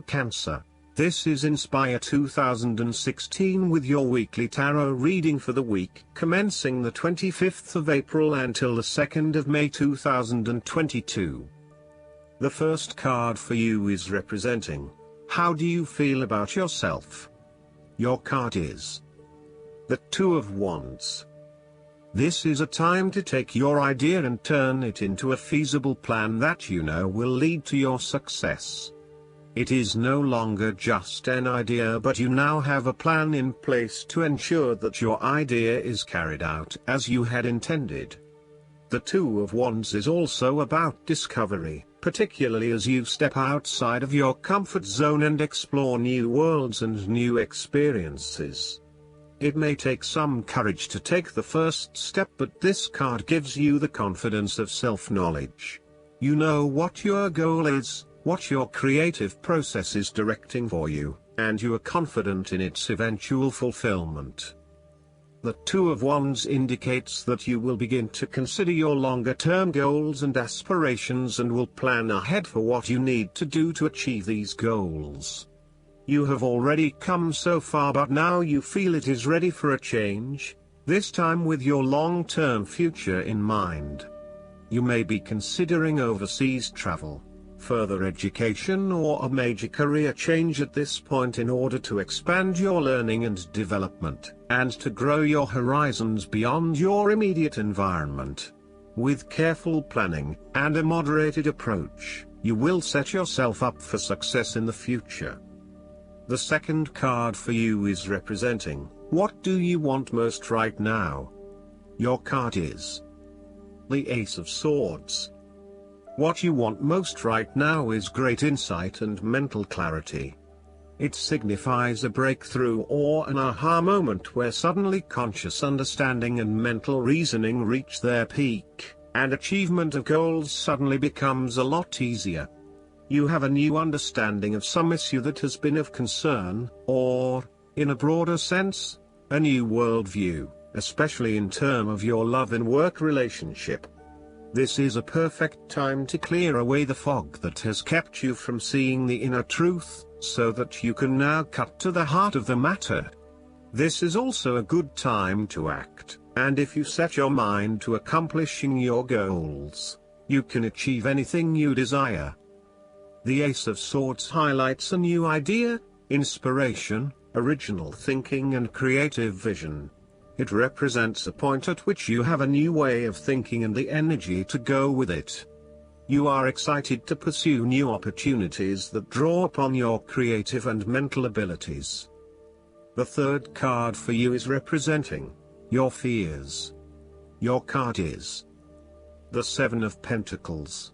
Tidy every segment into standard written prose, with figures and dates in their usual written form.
Cancer. This is Inspire 2016 with your weekly tarot reading for the week commencing the 25th of April until the 2nd of May 2022. The first card for you is representing, how do you feel about yourself? Your card is the Two of Wands. This is a time to take your idea and turn it into a feasible plan that you know will lead to your success. It is no longer just an idea, but you now have a plan in place to ensure that your idea is carried out as you had intended. The Two of Wands is also about discovery, particularly as you step outside of your comfort zone and explore new worlds and new experiences. It may take some courage to take the first step, but this card gives you the confidence of self-knowledge. You know what your goal is, what your creative process is directing for you, and you are confident in its eventual fulfillment. The Two of Wands indicates that you will begin to consider your longer-term goals and aspirations and will plan ahead for what you need to do to achieve these goals. You have already come so far, but now you feel it is ready for a change, this time with your long-term future in mind. You may be considering overseas travel, further education, or a major career change at this point in order to expand your learning and development, and to grow your horizons beyond your immediate environment. With careful planning and a moderated approach, you will set yourself up for success in the future. The second card for you is representing, what do you want most right now? Your card is the Ace of Swords. What you want most right now is great insight and mental clarity. It signifies a breakthrough or an aha moment where suddenly conscious understanding and mental reasoning reach their peak, and achievement of goals suddenly becomes a lot easier. You have a new understanding of some issue that has been of concern, or, in a broader sense, a new worldview, especially in terms of your love and work relationship. This is a perfect time to clear away the fog that has kept you from seeing the inner truth, so that you can now cut to the heart of the matter. This is also a good time to act, and if you set your mind to accomplishing your goals, you can achieve anything you desire. The Ace of Swords highlights a new idea, inspiration, original thinking and creative vision. It represents a point at which you have a new way of thinking and the energy to go with it. You are excited to pursue new opportunities that draw upon your creative and mental abilities. The third card for you is representing your fears. Your card is the Seven of Pentacles.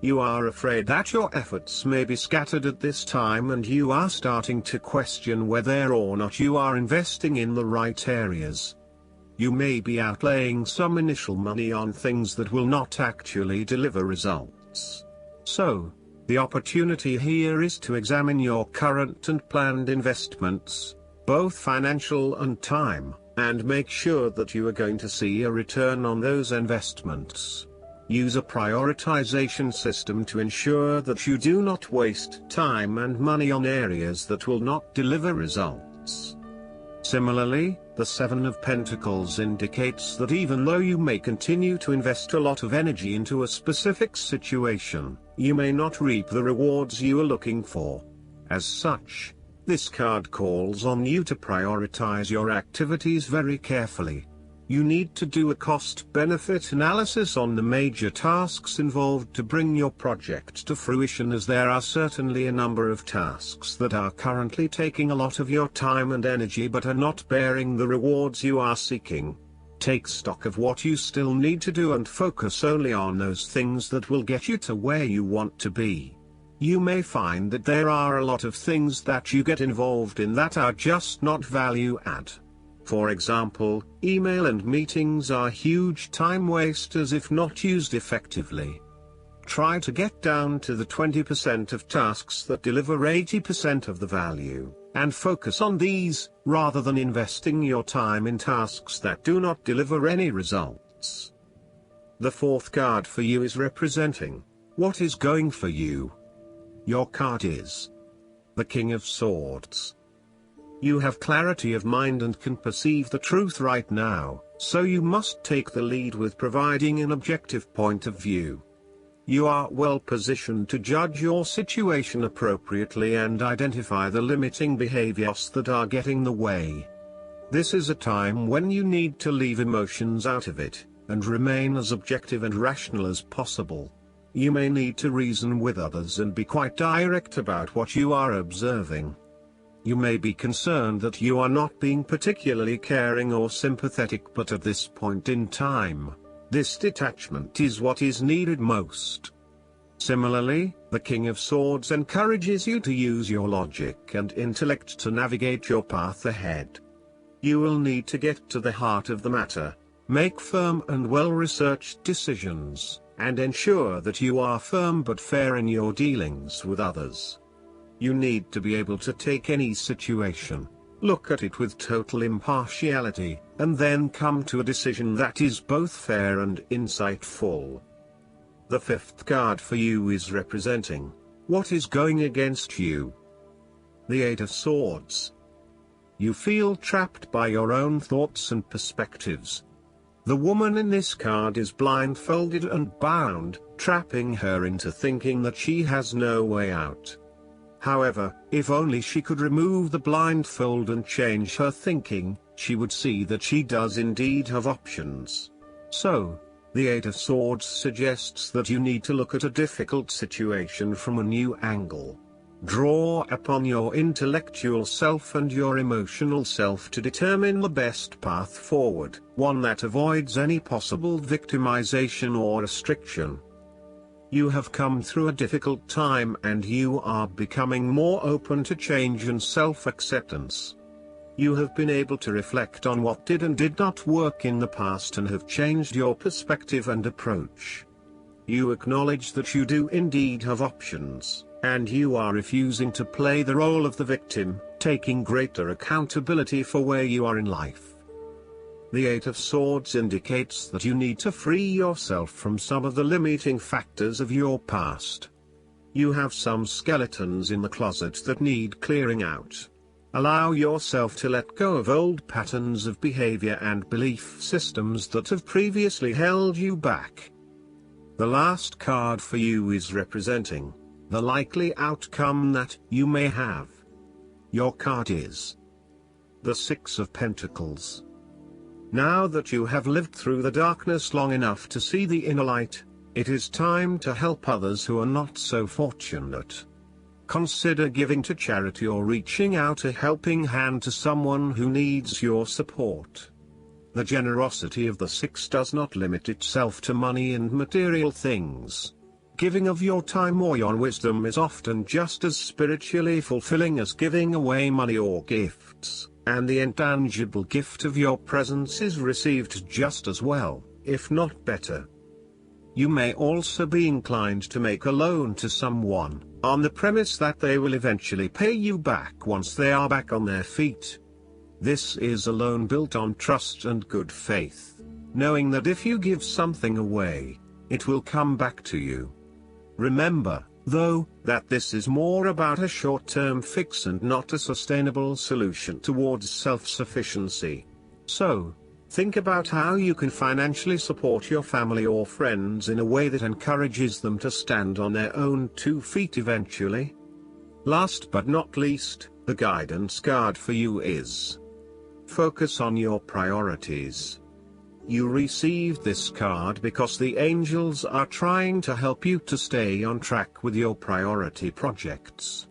You are afraid that your efforts may be scattered at this time, and you are starting to question whether or not you are investing in the right areas. You may be outlaying some initial money on things that will not actually deliver results. So, the opportunity here is to examine your current and planned investments, both financial and time, and make sure that you are going to see a return on those investments. Use a prioritization system to ensure that you do not waste time and money on areas that will not deliver results. Similarly, the Seven of Pentacles indicates that even though you may continue to invest a lot of energy into a specific situation, you may not reap the rewards you are looking for. As such, this card calls on you to prioritize your activities very carefully. You need to do a cost-benefit analysis on the major tasks involved to bring your project to fruition, as there are certainly a number of tasks that are currently taking a lot of your time and energy but are not bearing the rewards you are seeking. Take stock of what you still need to do and focus only on those things that will get you to where you want to be. You may find that there are a lot of things that you get involved in that are just not value-add. For example, email and meetings are huge time wasters if not used effectively. Try to get down to the 20% of tasks that deliver 80% of the value, and focus on these, rather than investing your time in tasks that do not deliver any results. The fourth card for you is representing what is going for you. Your card is the King of Swords. You have clarity of mind and can perceive the truth right now, so you must take the lead with providing an objective point of view. You are well positioned to judge your situation appropriately and identify the limiting behaviors that are getting in the way. This is a time when you need to leave emotions out of it, and remain as objective and rational as possible. You may need to reason with others and be quite direct about what you are observing. You may be concerned that you are not being particularly caring or sympathetic, but at this point in time, this detachment is what is needed most. Similarly, the King of Swords encourages you to use your logic and intellect to navigate your path ahead. You will need to get to the heart of the matter, make firm and well-researched decisions, and ensure that you are firm but fair in your dealings with others. You need to be able to take any situation, look at it with total impartiality, and then come to a decision that is both fair and insightful. The fifth card for you is representing what is going against you. The Eight of Swords. You feel trapped by your own thoughts and perspectives. The woman in this card is blindfolded and bound, trapping her into thinking that she has no way out. However, if only she could remove the blindfold and change her thinking, she would see that she does indeed have options. So, the Eight of Swords suggests that you need to look at a difficult situation from a new angle. Draw upon your intellectual self and your emotional self to determine the best path forward, one that avoids any possible victimization or restriction. You have come through a difficult time and you are becoming more open to change and self-acceptance. You have been able to reflect on what did and did not work in the past and have changed your perspective and approach. You acknowledge that you do indeed have options, and you are refusing to play the role of the victim, taking greater accountability for where you are in life. The Eight of Swords indicates that you need to free yourself from some of the limiting factors of your past. You have some skeletons in the closet that need clearing out. Allow yourself to let go of old patterns of behavior and belief systems that have previously held you back. The last card for you is representing the likely outcome that you may have. Your card is the Six of Pentacles. Now that you have lived through the darkness long enough to see the inner light, it is time to help others who are not so fortunate. Consider giving to charity or reaching out a helping hand to someone who needs your support. The generosity of the Six does not limit itself to money and material things. Giving of your time or your wisdom is often just as spiritually fulfilling as giving away money or gifts. And the intangible gift of your presence is received just as well, if not better. You may also be inclined to make a loan to someone, on the premise that they will eventually pay you back once they are back on their feet. This is a loan built on trust and good faith, knowing that if you give something away, it will come back to you. Remember, though, that this is more about a short-term fix and not a sustainable solution towards self-sufficiency. So, think about how you can financially support your family or friends in a way that encourages them to stand on their own 2 feet eventually. Last but not least, the guidance card for you is focus on your priorities. You received this card because the angels are trying to help you to stay on track with your priority projects.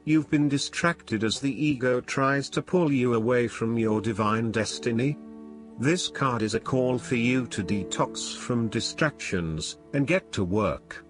You've been distracted as the ego tries to pull you away from your divine destiny. This card is a call for you to detox from distractions and get to work.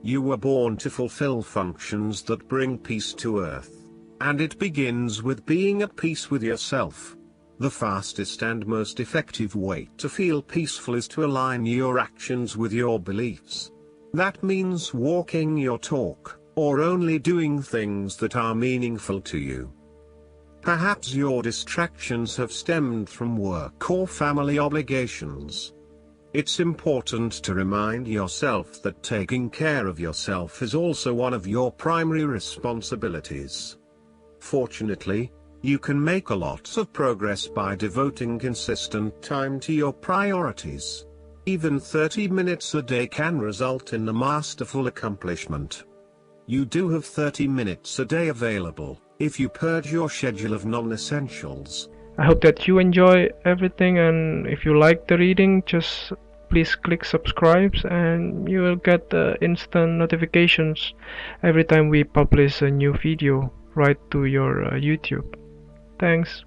You were born to fulfill functions that bring peace to earth, and it begins with being at peace with yourself. The fastest and most effective way to feel peaceful is to align your actions with your beliefs. That means walking your talk, or only doing things that are meaningful to you. Perhaps your distractions have stemmed from work or family obligations. It's important to remind yourself that taking care of yourself is also one of your primary responsibilities. Fortunately, you can make a lot of progress by devoting consistent time to your priorities. Even 30 minutes a day can result in a masterful accomplishment. You do have 30 minutes a day available, if you purge your schedule of non-essentials. I hope that you enjoy everything, and if you like the reading, just please click subscribe and you will get instant notifications every time we publish a new video right to your YouTube. Thanks.